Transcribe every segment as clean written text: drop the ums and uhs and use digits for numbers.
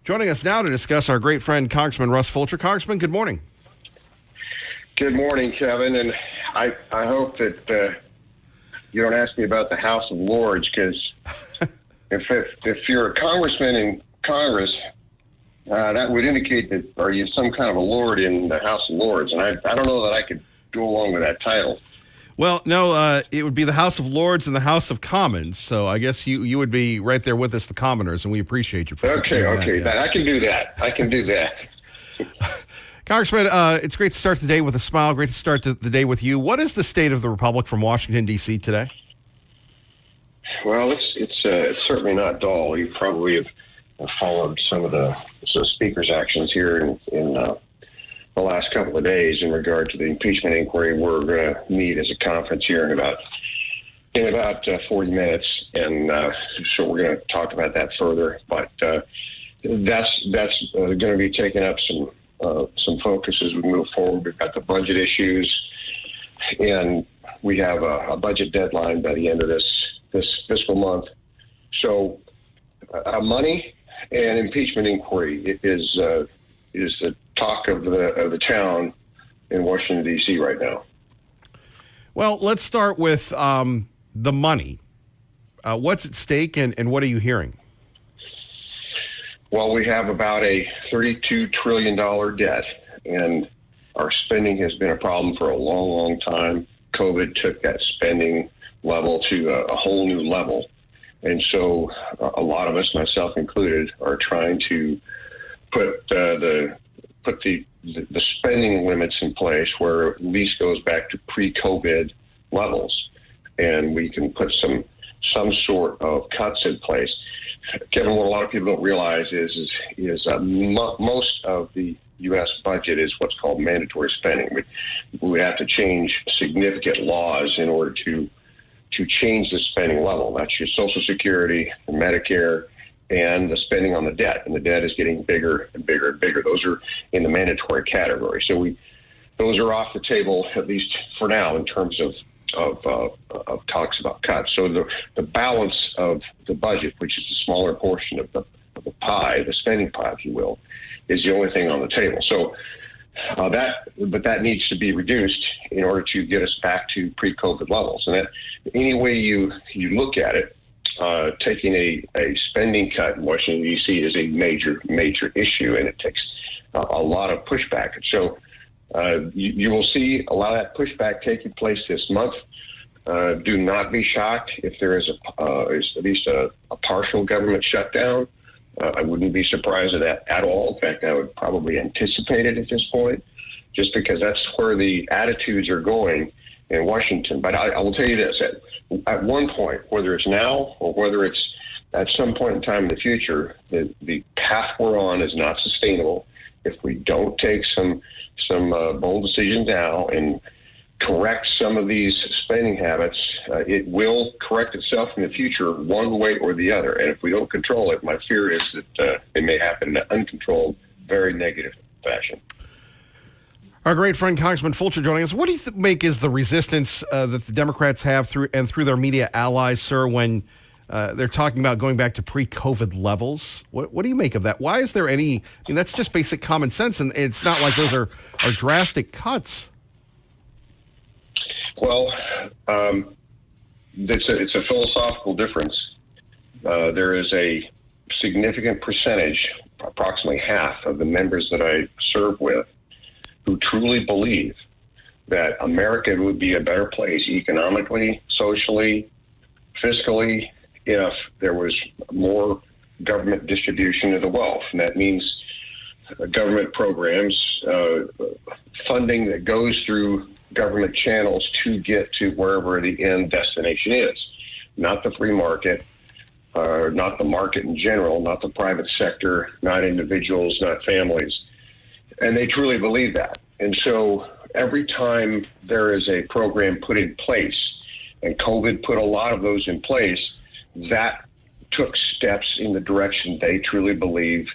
Joining us now to discuss our great friend, Congressman Russ Fulcher. Congressman, good morning. Good morning, Kevin, and I hope that you don't ask me about the House of Lords, because if you're a congressman in Congress, that would indicate that are you some kind of a lord in the House of Lords, and I don't know that I could go along with that title. Well, no, it would be the House of Lords and the House of Commons, so I guess you would be right there with us, the commoners, and we appreciate you for Okay, that. I can do that. Congressman, it's great to start the day with a smile. Great to start the day with you. What is the state of the Republic from Washington, D.C. today? Well, it's certainly not dull. You probably have followed some of the speaker's actions here in the last couple of days in regard to the impeachment inquiry. We're going to meet as a conference here in about 40 minutes, and so we're going to talk about that further. But that's going to be taking up some focus as we move forward. We've got the budget issues, and we have a budget deadline by the end of this fiscal month. So money and impeachment inquiry is the talk of the town in Washington, D.C. right now. Well, let's start with the money. What's at stake, and what are you hearing? Well, we have about a $32 trillion debt, and our spending has been a problem for a long, long time. COVID took that spending level to a whole new level. And so a lot of us, myself included, are trying to put the spending limits in place where at least goes back to pre-COVID levels, and we can put some sort of cuts in place. Kevin, what a lot of people don't realize is most of the U.S. budget is what's called mandatory spending. We would have to change significant laws in order to change the spending level. That's your Social Security, Medicare, and the spending on the debt. And the debt is getting bigger and bigger and bigger. Those are in the mandatory category. So those are off the table, at least for now, in terms of talks about cuts. So the balance of the budget, which is a smaller portion of the pie, the spending pie, if you will, is the only thing on the table. So that needs to be reduced in order to get us back to pre-COVID levels. And that any way you look at it, taking a spending cut in Washington, D.C. is a major issue, and it takes a lot of pushback. So you will see a lot of that pushback taking place this month. Do not be shocked if there is at least a partial government shutdown. I wouldn't be surprised at that at all. In fact, I would probably anticipate it at this point, just because that's where the attitudes are going in Washington. But I will tell you this, at one point, whether it's now or whether it's at some point in time in the future, the path we're on is not sustainable. If we don't take some bold decisions now and correct some of these spending habits, it will correct itself in the future one way or the other. And if we don't control it, my fear is that it may happen in an uncontrolled, very negative fashion. Our great friend Congressman Fulcher joining us. What do you make is the resistance that the Democrats have through their media allies, sir, when they're talking about going back to pre-COVID levels? What do you make of that? Why is there any? I mean, that's just basic common sense, and it's not like those are drastic cuts. Well, it's a philosophical difference. There is a significant percentage, approximately half of the members that I serve with, who truly believe that America would be a better place economically, socially, fiscally, if there was more government distribution of the wealth. And that means government programs, funding that goes through government channels to get to wherever the end destination is. Not the free market, not the market in general, not the private sector, not individuals, not families. And they truly believe that. And so every time there is a program put in place, and COVID put a lot of those in place, that took steps in the direction they truly believe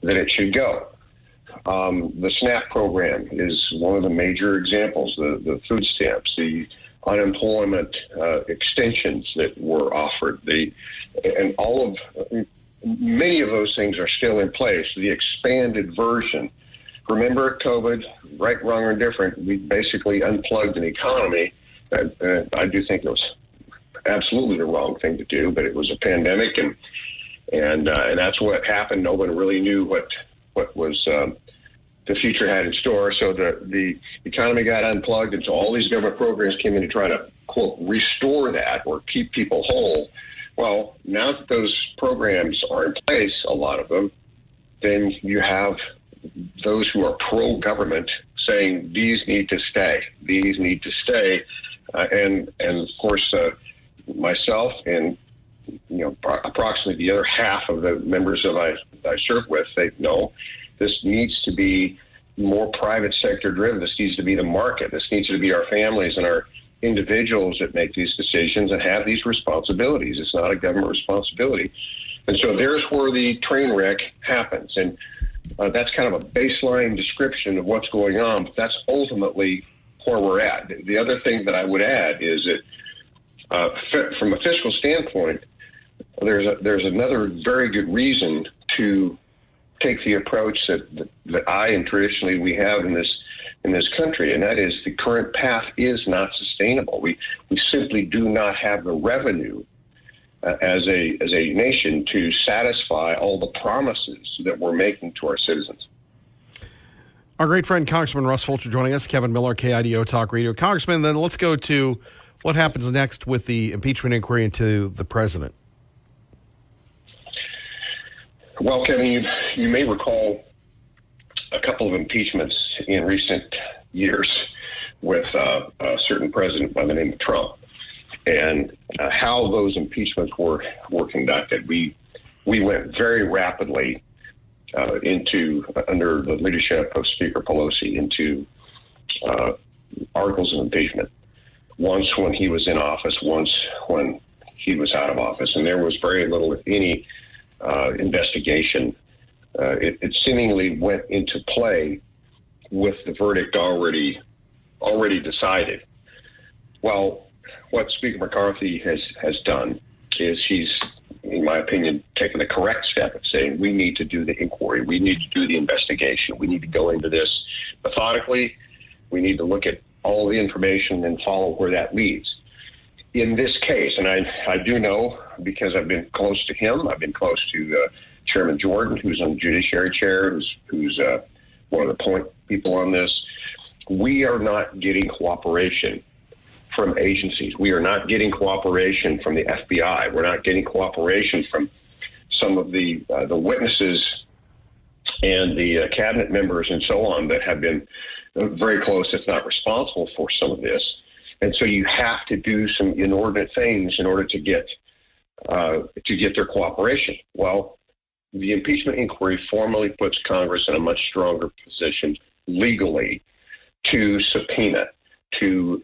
that it should go. The SNAP program is one of the major examples, the food stamps, the unemployment extensions that were offered, and all of many of those things are still in place. The expanded version. Remember COVID, right, wrong, or indifferent, we basically unplugged an economy. I do think it was absolutely the wrong thing to do, but it was a pandemic, and that's what happened. No one really knew what was the future had in store. So the economy got unplugged, and so all these government programs came in to try to, quote, restore that or keep people whole. Well, now that those programs are in place, a lot of them, then you have those who are pro-government saying these need to stay. These need to stay. And of course, myself and approximately the other half of the members that I serve with, they know this needs to be more private sector driven. This needs to be the market. This needs to be our families and our individuals that make these decisions and have these responsibilities. It's not a government responsibility. And so there's where the train wreck happens. And that's kind of a baseline description of what's going on, but that's ultimately where we're at. The other thing that I would add is that from a fiscal standpoint, there's another very good reason to take the approach that I and traditionally we have in this country, and that is the current path is not sustainable. We simply do not have the revenue as a nation to satisfy all the promises that we're making to our citizens. Our great friend Congressman Russ Fulcher joining us, Kevin Miller, KIDO Talk Radio. Congressman, then let's go to what happens next with the impeachment inquiry into the president. Well, Kevin, you may recall a couple of impeachments in recent years with a certain president by the name of Trump, and how those impeachments were conducted. We went very rapidly under the leadership of Speaker Pelosi into articles of impeachment. Once when he was in office, once when he was out of office, and there was very little, if any, investigation. It seemingly went into play with the verdict already decided. Well, what Speaker McCarthy has done is he's, in my opinion, taken the correct step of saying we need to do the inquiry, we need to do the investigation, we need to go into this methodically, we need to look at all the information and follow where that leads. In this case, and I do know because I've been close to him, I've been close to Chairman Jordan, who's on the Judiciary Chair, who's one of the point people on this. We are not getting cooperation from agencies. We are not getting cooperation from the FBI. We're not getting cooperation from some of the witnesses and the cabinet members and so on that have been very close, if not responsible for some of this. And so you have to do some inordinate things in order to get their cooperation. Well, the impeachment inquiry formally puts Congress in a much stronger position legally to subpoena, to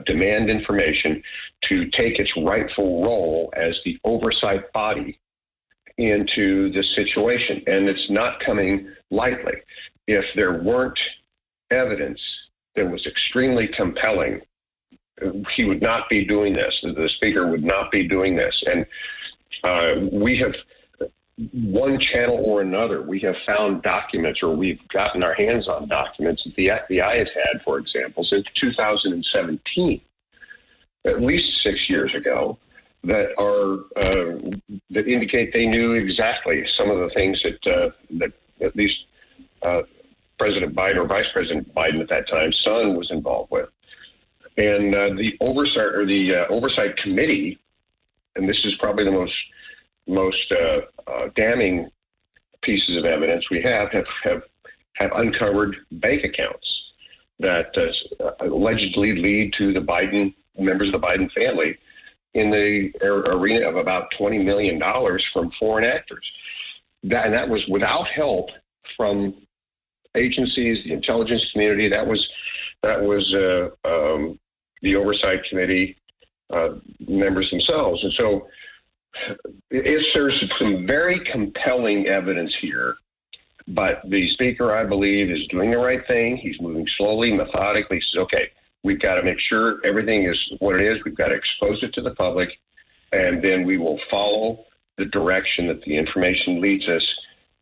demand information, to take its rightful role as the oversight body into this situation. And it's not coming lightly. If there weren't evidence that was extremely compelling, he would not be doing this. The Speaker would not be doing this. And we have, one channel or another, we have found documents, or we've gotten our hands on documents that the FBI has had, for example, since 2017, at least 6 years ago, that indicate they knew exactly some of the things that at least President Biden or Vice President Biden at that time, son, was involved with. And the oversight committee, and this is probably the most damning pieces of evidence we have uncovered bank accounts that allegedly lead to the Biden members of the Biden family in the arena of about $20 million from foreign actors. That was without help from agencies, the intelligence community. That was the oversight committee members themselves. And so there's some very compelling evidence here, but the Speaker, I believe, is doing the right thing. He's moving slowly, methodically. He says, okay, we've got to make sure everything is what it is. We've got to expose it to the public, and then we will follow the direction that the information leads us,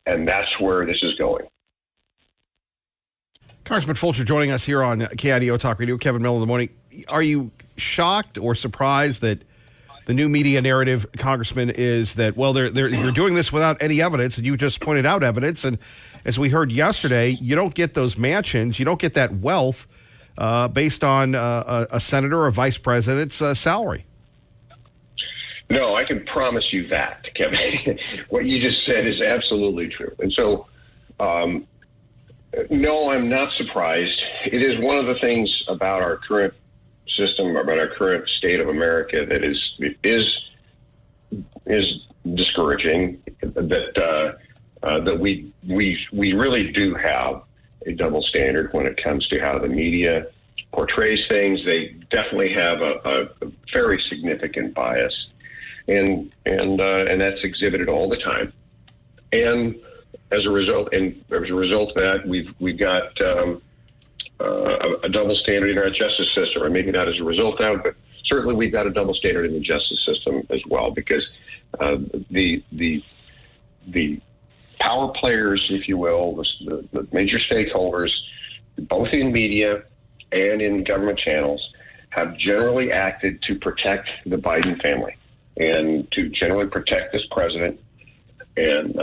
and that's where this is going. Congressman Fulcher joining us here on KIDO Talk Radio. Kevin Miller in the morning. Are you shocked or surprised that the new media narrative, Congressman, is that, well, you're doing this without any evidence, and you just pointed out evidence, and as we heard yesterday, you don't get those mansions, you don't get that wealth based on a senator or vice president's salary? No, I can promise you that, Kevin. What you just said is absolutely true. And so, no, I'm not surprised. It is one of the things about our current system, about our current state of America, that is discouraging. That we really do have a double standard when it comes to how the media portrays things. They definitely have a very significant bias, and that's exhibited all the time. And as a result of that, we've got a double standard in our justice system, or maybe not as a result of, but certainly we've got a double standard in the justice system as well, because the power players, if you will, the major stakeholders, both in media and in government channels, have generally acted to protect the Biden family and to generally protect this president, and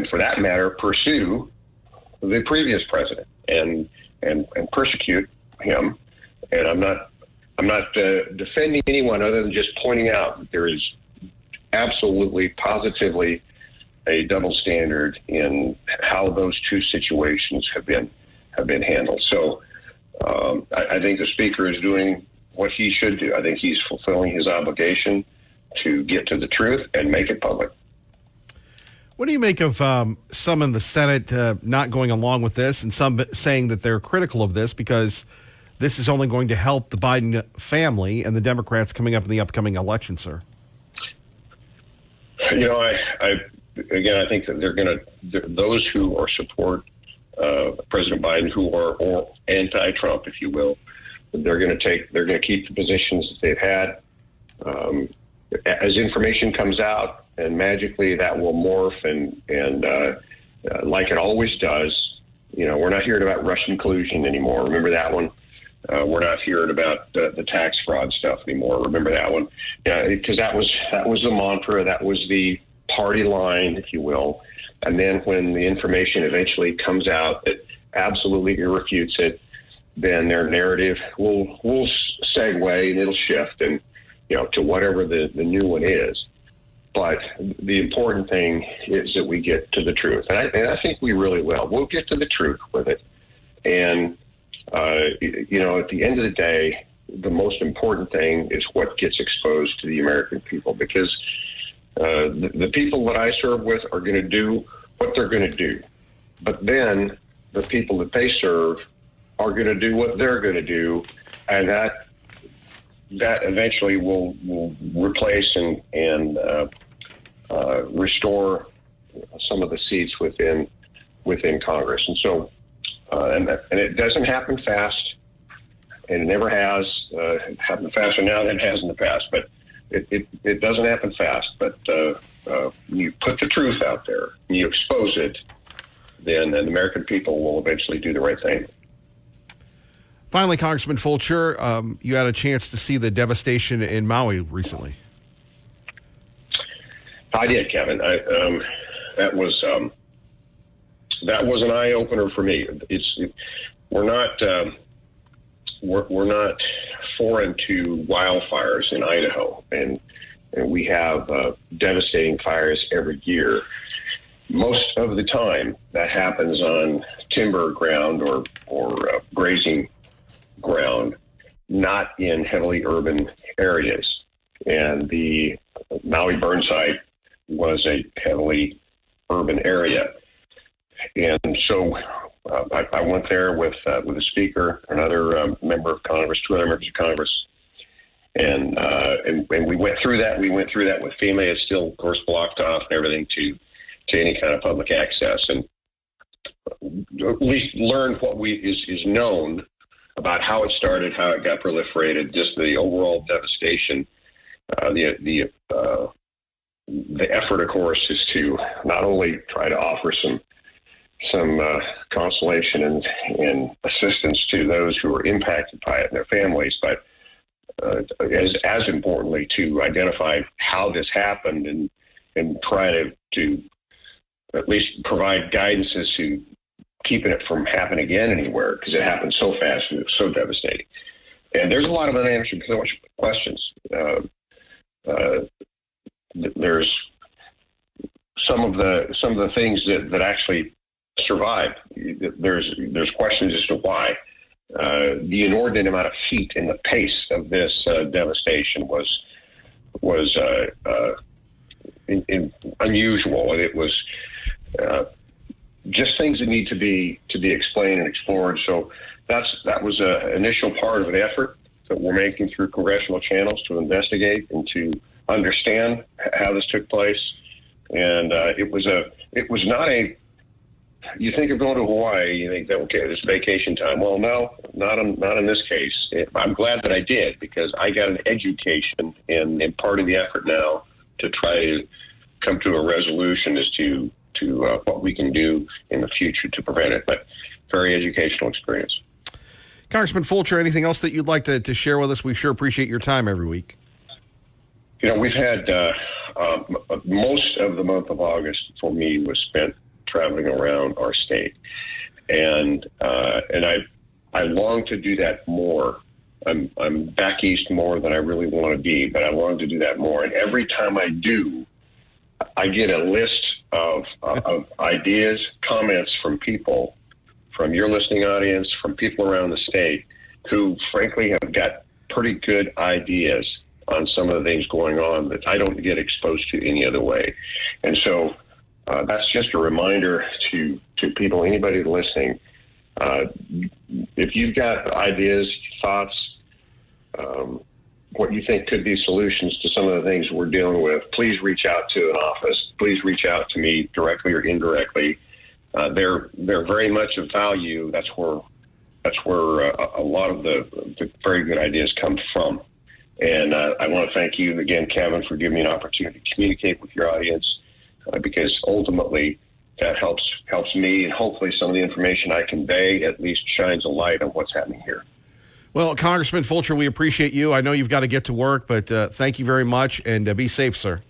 for that matter, pursue the previous president and persecute him. And I'm not defending anyone other than just pointing out that there is absolutely, positively a double standard in how those two situations have been handled. So I think the Speaker is doing what he should do. I think he's fulfilling his obligation to get to the truth and make it public. What do you make of some in the Senate not going along with this, and some saying that they're critical of this because this is only going to help the Biden family and the Democrats coming up in the upcoming election, sir? You know, I think that they're going to, those who are support President Biden, who are or anti-Trump, if you will, they're going to keep the positions that they've had. As information comes out, and magically that will morph and like it always does. You know, we're not hearing about Russian collusion anymore. Remember that one? We're not hearing about the tax fraud stuff anymore. Remember that one? Yeah, because that was the mantra. That was the party line, if you will. And then when the information eventually comes out that absolutely irrefutes it, then their narrative will segue and it'll shift and, you know, to whatever the new one is. But the important thing is that we get to the truth. And I think we really will. We'll get to the truth with it. And, you know, at the end of the day, the most important thing is what gets exposed to the American people, because the people that I serve with are going to do what they're going to do. But then the people that they serve are going to do what they're going to do. And that eventually will replace and restore some of the seats within Congress. And so, and it doesn't happen fast, and it never has. It happened faster now than it has in the past, but it doesn't happen fast. But you put the truth out there, and you expose it, then the American people will eventually do the right thing. Finally, Congressman Fulcher, you had a chance to see the devastation in Maui recently. I did, Kevin. That was an eye opener for me. We're not foreign to wildfires in Idaho, and we have devastating fires every year. Most of the time, that happens on timber ground or grazing ground, not in heavily urban areas. And the Maui burn site was a heavily urban area. And so I went there with the Speaker, another member of Congress, two other members of Congress, and we went through that. We went through that with FEMA. It's still, of course, blocked off and everything to any kind of public access, and at least learned what is known about how it started, how it got proliferated, just the overall devastation, the the effort, of course, is to not only try to offer some consolation and assistance to those who are impacted by it and their families, but as importantly, to identify how this happened and try to at least provide guidance as to keeping it from happening again anywhere, because it happened so fast and it was so devastating. And there's a lot of unanswered questions. There's some of the things that actually survived. There's questions as to why. The inordinate amount of heat and the pace of this devastation was unusual. It was just things that need to be explained and explored. So that was an initial part of the effort that we're making through congressional channels to investigate and to understand how this took place. And it was not a. You think of going to Hawaii, you think that, okay, it's vacation time. Well, no, not in this case. I'm glad that I did, because I got an education and part of the effort now to try to come to a resolution as to what we can do in the future to prevent it. But very educational experience. Congressman Fulcher, anything else that you'd like to share with us? We sure appreciate your time every week. We've had most of the month of August for me was spent traveling around our state, and I long to do that more. I'm back east more than I really want to be, but I long to do that more. And every time I do, I get a list of ideas, comments from people, from your listening audience, from people around the state who, frankly, have got pretty good ideas on some of the things going on that I don't get exposed to any other way. And so that's just a reminder to people, anybody listening, if you've got ideas, thoughts, what you think could be solutions to some of the things we're dealing with, please reach out to an office. Please reach out to me directly or indirectly. They're very much of value. That's where a lot of the very good ideas come from. And I want to thank you again, Kevin, for giving me an opportunity to communicate with your audience, because ultimately that helps me, and hopefully some of the information I convey at least shines a light on what's happening here. Well, Congressman Fulcher, we appreciate you. I know you've got to get to work, but thank you very much, and be safe, sir.